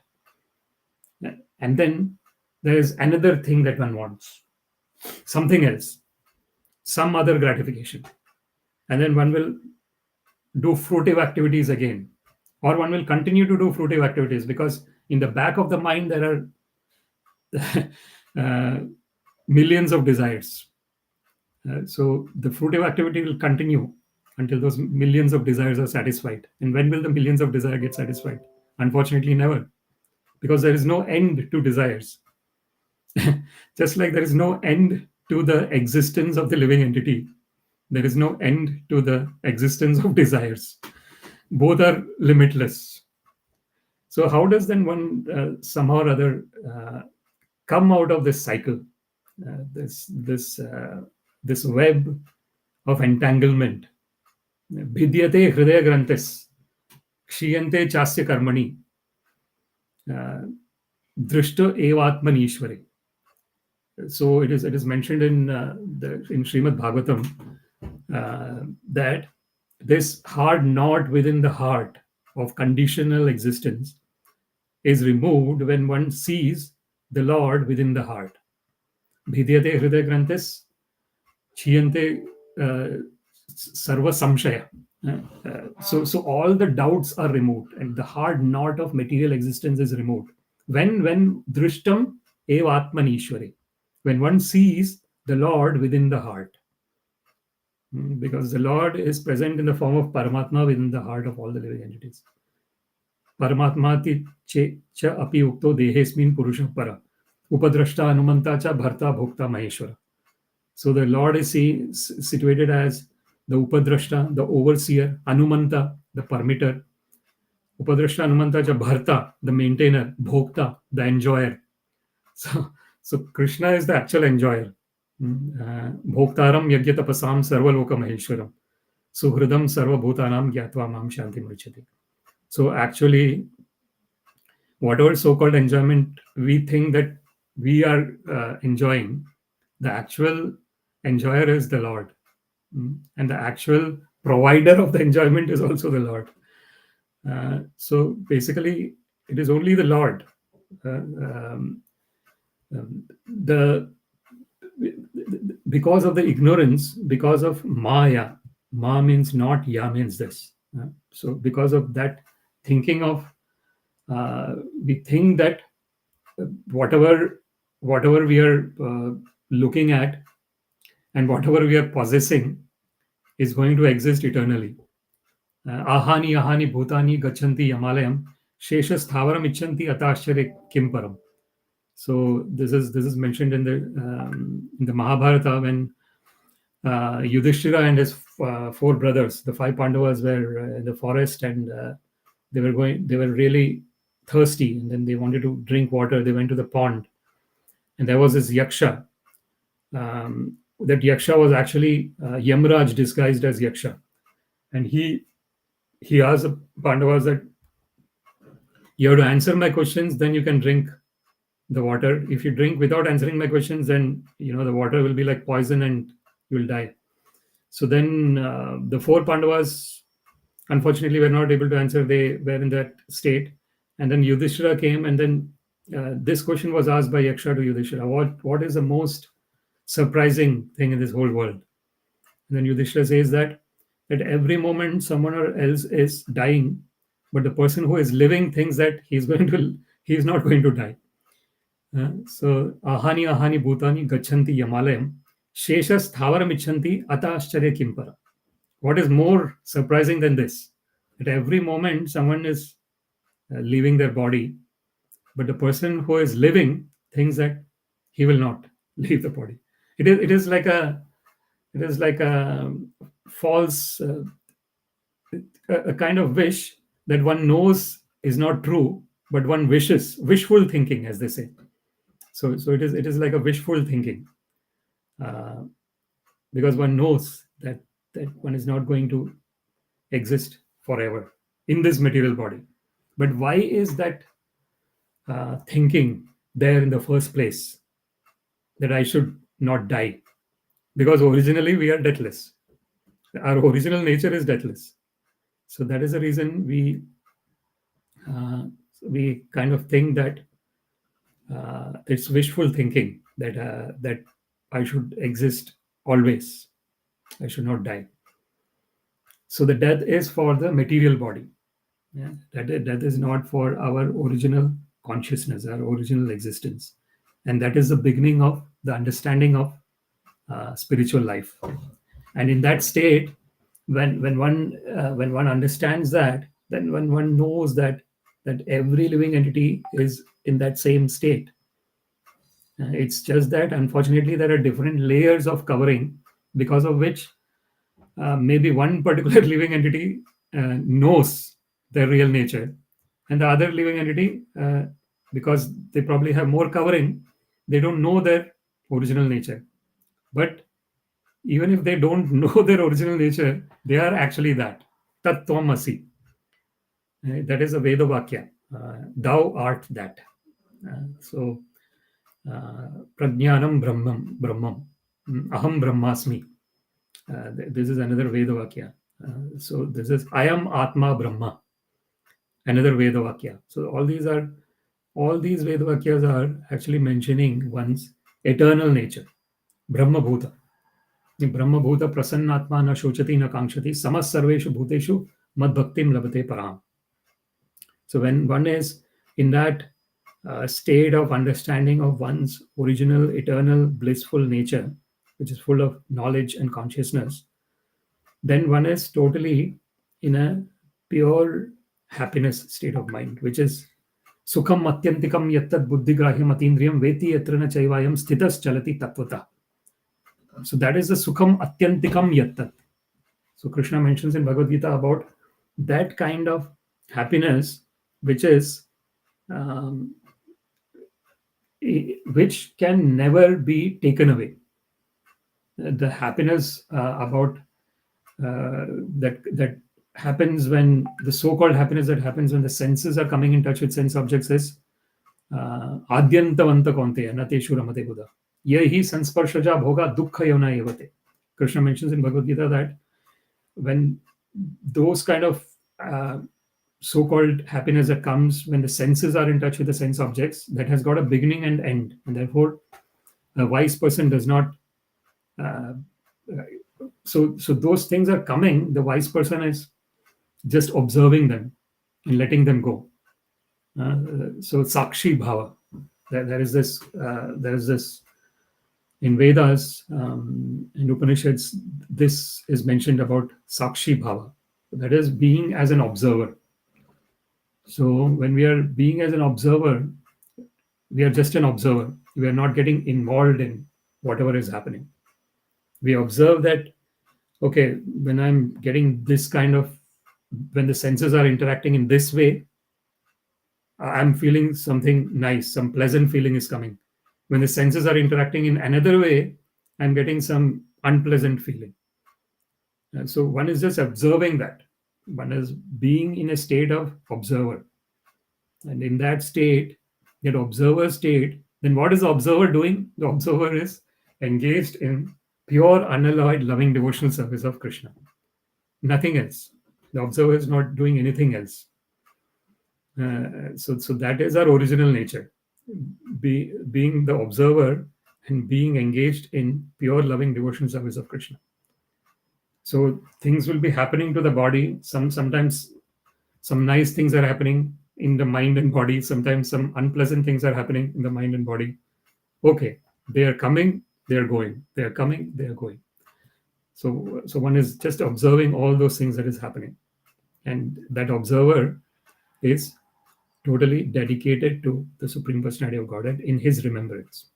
And then there is another thing that one wants, something else, some other gratification, and then one will do fruitive activities again, or one will continue to do fruitive activities, because in the back of the mind there are millions of desires. So the fruitive activity will continue until those millions of desires are satisfied. And when will the millions of desires get satisfied? Unfortunately, never, because there is no end to desires. Just like there is no end to the existence of the living entity, there is no end to the existence of desires. Both are limitless. So how does then one somehow or other come out of this cycle, this web of entanglement? Bhidyate hridaya grantis, kshiyante chasya karmani, drishta evatman ishvare. So it is mentioned in Śrīmad-Bhāgavatam that this hard knot within the heart of conditional existence is removed when one sees the Lord within the heart. Bhidyate hridaya grantis, chiyante sarva samshaya. So all the doubts are removed, and the hard knot of material existence is removed. When drishtam evatman ishvare, when one sees the Lord within the heart. Because the Lord is present in the form of Paramatma within the heart of all the living entities. Paramatmati cha api ukto dehesmin purusha para, upadrashta anumanta cha bharta bhokta maheshwara. So the Lord is situated as the upadrashta, the overseer, anumanta, the permitter, upadrashta anumanta cha bharta, the maintainer, bhokta, the enjoyer. So Krishna is the actual enjoyer. Bhoktaram yagyatapasam sarvaloka maheshwaram, suhridam sarvabhutanam gyatva mam shanti mrichati. So actually, whatever so-called enjoyment we think that we are enjoying, the actual enjoyer is the Lord. And the actual provider of the enjoyment is also the Lord. So basically, it is only the Lord. Because of the ignorance, because of Maya, Ma means not, Ya means this. So because of that thinking of, we think that whatever we are looking at and whatever we are possessing is going to exist eternally. Ahani bhutani gachanti yamalayam shesha sthavaram ichanti atashare kim param. So this is mentioned in the Mahabharata, when Yudhishthira and his four brothers, the five Pandavas, were in the forest, and they were really thirsty, and then they wanted to drink water. They went to the pond, and there was this yaksha. That yaksha was actually Yamraj disguised as yaksha, and he asked the Pandavas that you have to answer my questions, then you can drink the water. If you drink without answering my questions, then the water will be like poison and you will die. So then the four Pandavas, unfortunately, were not able to answer. They were in that state. And then Yudhishthira came, and then this question was asked by Yaksha to Yudhishthira: what is the most surprising thing in this whole world? And then Yudhishthira says that at every moment someone else is dying, but the person who is living thinks that he's not going to die. So ahani ahani bhutani gachanti yamalayam sheshas thavaram ichanti atashcharya kimpara. What is more surprising than this? At every moment someone is leaving their body, but the person who is living thinks that he will not leave the body. It is like a false a kind of wish that one knows is not true, but one wishes, wishful thinking, as they say. So it is like a wishful thinking, because one knows that one is not going to exist forever in this material body. But why is that thinking there in the first place, that I should not die? Because originally we are deathless. Our original nature is deathless. So that is the reason we kind of think that it's wishful thinking that I should exist always. I should not die. So the death is for the material body. Yeah, that is not for our original consciousness, our original existence, and that is the beginning of the understanding of spiritual life. And in that state, when one understands that, then when one knows that every living entity is in that same state. It's just that unfortunately there are different layers of covering, because of which maybe one particular living entity knows their real nature, and the other living entity, because they probably have more covering, they don't know their original nature. But even if they don't know their original nature, they are actually that. Tat-tvamasi. That is a Veda Vakya. Thou art that. So, Prajnanam Brahmam. Aham Brahmasmi. This is another Veda Vakya. So, this is I am Atma Brahma. Another Veda Vakya. So, all these Veda Vakyas are actually mentioning one's eternal nature. Brahma Bhuta. Brahma Bhuta Prasannatma na shochati na kankshati samas sarveshu bhuteshu mad bhaktim labate param. So when one is in that state of understanding of one's original, eternal, blissful nature, which is full of knowledge and consciousness, then one is totally in a pure happiness state of mind, which is sukham atyantikam yattad buddhigrahyam atindriyam veti yatrana chaivayam sthitas chalati tattvata. So that is the sukham atyantikam yattat. So Krishna mentions in Bhagavad Gita about that kind of happiness, which is which can never be taken away. The happiness about that happens when the so-called happiness that happens when the senses are coming in touch with sense objects is adyantavanta kaunteya nateshu ramate buddha. Yehi sansparshaja bhoga dukkha yona evate. Krishna mentions in Bhagavad Gita that when those kind of so-called happiness that comes when the senses are in touch with the sense objects, that has got a beginning and end, and therefore a wise person does not. So those things are coming. The wise person is just observing them and letting them go. So sakshi bhava. There is this in Vedas, in Upanishads. This is mentioned about sakshi bhava. That is being as an observer. So when we are being as an observer, we are just an observer. We are not getting involved in whatever is happening. We observe that, okay, when I'm getting this kind of, when the senses are interacting in this way, I'm feeling something nice, some pleasant feeling is coming. When the senses are interacting in another way, I'm getting some unpleasant feeling. And so one is just observing that. One is being in a state of observer. And in that state, that observer state, then what is the observer doing? The observer is engaged in pure, unalloyed, loving devotional service of Krishna. Nothing else. The observer is not doing anything else. So that is our original nature, being the observer and being engaged in pure, loving devotional service of Krishna. So things will be happening to the body. Sometimes some nice things are happening in the mind and body. Sometimes some unpleasant things are happening in the mind and body. Okay, they are coming, they are going. They are coming, they are going. So one is just observing all those things that is happening, and that observer is totally dedicated to the Supreme Personality of Godhead in his remembrance.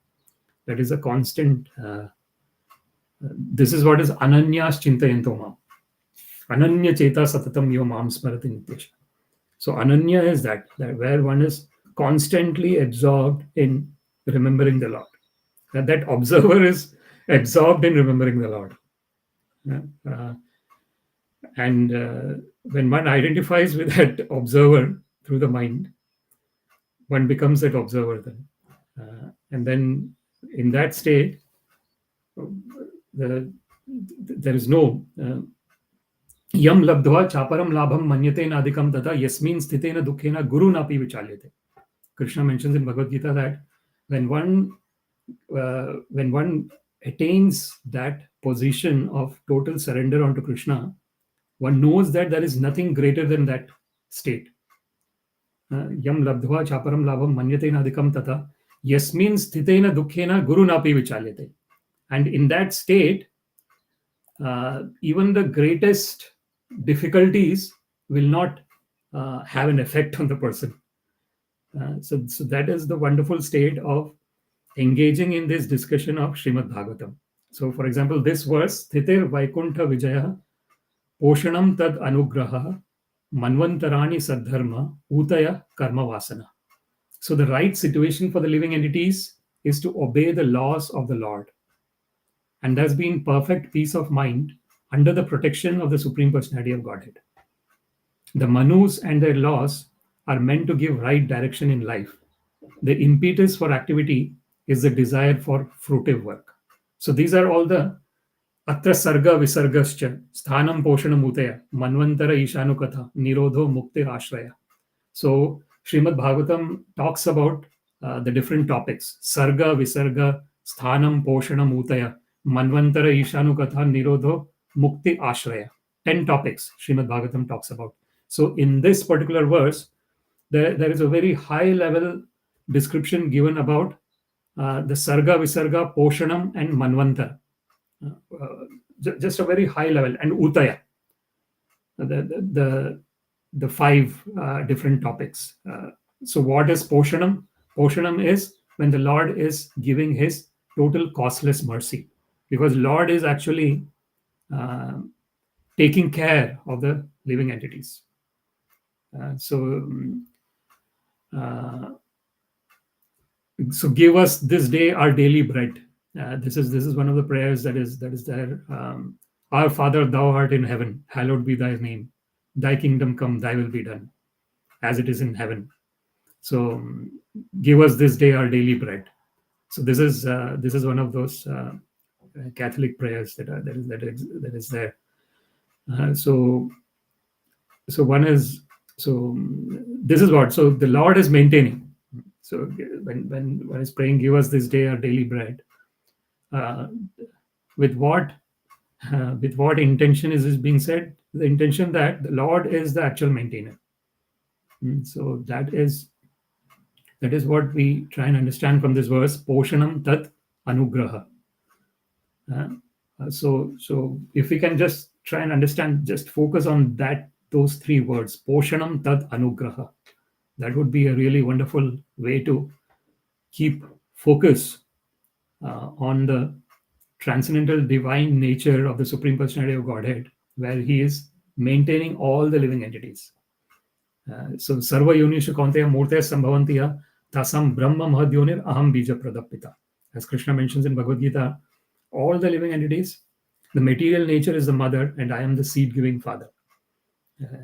That is a constant. This is what is ananyas chintayanto mam. Ananya cheta satatam yo mam smarati nityasha. So ananya is that where one is constantly absorbed in remembering the Lord. That observer is absorbed in remembering the Lord. And when one identifies with that observer through the mind, one becomes that observer then. And then in that state, there is no yam labdhva chaparam labham manyate nadikam tata yasmin sthitena dukhena guru napi vichalyate. Krishna mentions in Bhagavad Gita that when one attains that position of total surrender onto Krishna, one knows that there is nothing greater than that state. Yam labdhva chaparam labham manyate nadikam tata yasmin sthitena dukhena guru napi vichalyate. And in that state, even the greatest difficulties will not have an effect on the person. So that is the wonderful state of engaging in this discussion of Śrīmad-Bhāgavatam. So, for example, this verse, sthitir vaikuṇṭha-vijayaḥ, poṣaṇaṁ tad-anugrahaḥ, manvantarāṇi sad-dharma, ūtayaḥ karma-vāsanāḥ. So the right situation for the living entities is to obey the laws of the Lord, and thus be in perfect peace of mind under the protection of the Supreme Personality of Godhead. The Manus and their laws are meant to give right direction in life. The impetus for activity is the desire for fruitive work. So these are all the atra sarga visargascha, sthanam poṣaṇaṁ ūtayaḥ, manvantara īśānukatha, nirodho mukti ashraya. So Śrīmad-Bhāgavatam talks about the different topics: sarga, visarga, sthanam, poṣaṇaṁ, ūtayaḥ, manvantara īśānukatha, nirodho mukti ashraya. 10 topics Śrīmad-Bhāgavatam talks about. So in this particular verse, there is a very high level description given about the sarga, visarga, poṣaṇaṁ, and manvantara. Just a very high level, and ūtayaḥ, the 5 different topics. So what is poṣaṇaṁ? Poṣaṇaṁ is when the Lord is giving his total costless mercy, because Lord is actually taking care of the living entities. So give us this day our daily bread. This is one of the prayers that is there. Our Father, thou art in heaven, hallowed be thy name. Thy kingdom come, thy will be done, as it is in heaven. So give us this day our daily bread. So this is one of those Catholic prayers that is there. So one is, so this is what, so the Lord is maintaining. So when one is praying, give us this day our daily bread, with what intention is this being said? The intention that the Lord is the actual maintainer. So that is what we try and understand from this verse, poṣaṇaṁ tad-anugrahaḥ. So if we can just try and understand, just focus on those 3 words, poṣaṇaṁ tad-anugrahaḥ, that would be a really wonderful way to keep focus on the transcendental divine nature of the Supreme Personality of Godhead, where he is maintaining all the living entities. So sarva yonishu kaunteya murtaya sambhavantiya tasam brahma mahadyoner aham bija pradapita. As Krishna mentions in Bhagavad Gita, all the living entities, the material nature is the mother, and I am the seed-giving father.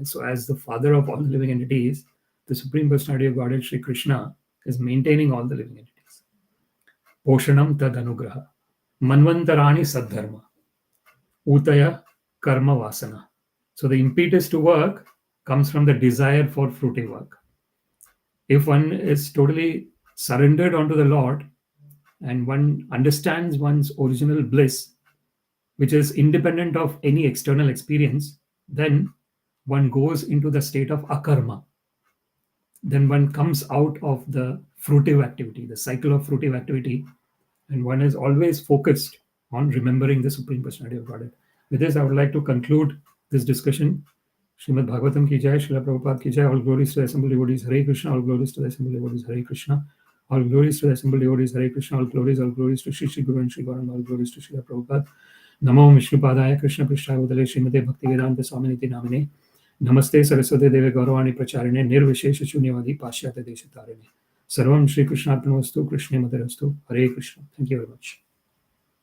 So as the father of all the living entities, the Supreme Personality of Godhead, Sri Krishna, is maintaining all the living entities. Poṣaṇaṁ tad-anugrahaḥ. Manvantarāṇi sad-dharma. Ūtayaḥ karma-vāsanāḥ. So the impetus to work comes from the desire for fruitive work. If one is totally surrendered onto the Lord and one understands one's original bliss, which is independent of any external experience, then one goes into the state of akarma. Then one comes out of the fruitive activity, the cycle of fruitive activity, and one is always focused on remembering the Supreme Personality of Godhead. With this, I would like to conclude this discussion. Śrīmad-Bhāgavatam ki jai, Srila Prabhupada ki jai, all glories to the assembled devotees, Hare Krishna, all glories to the assembled devotees, Hare Krishna, all glories to the assembled devotees, Hare Krishna, all glories to Shri Guru and Shri Gauranga, all glories to Srila Prabhupada. Namo Vishnupadaya Krishna Prishthaya Udale Śrīmate Bhaktivedanta Swaminiti Namine. Namaste Saraswate Deve Gauravani Pracharine Nirvishesha Shunyavadi Pashyate Deshatarine. Sarvam Shri Krishnarpanastu Krishna Madharastu. Hare Krishna. Thank you very much.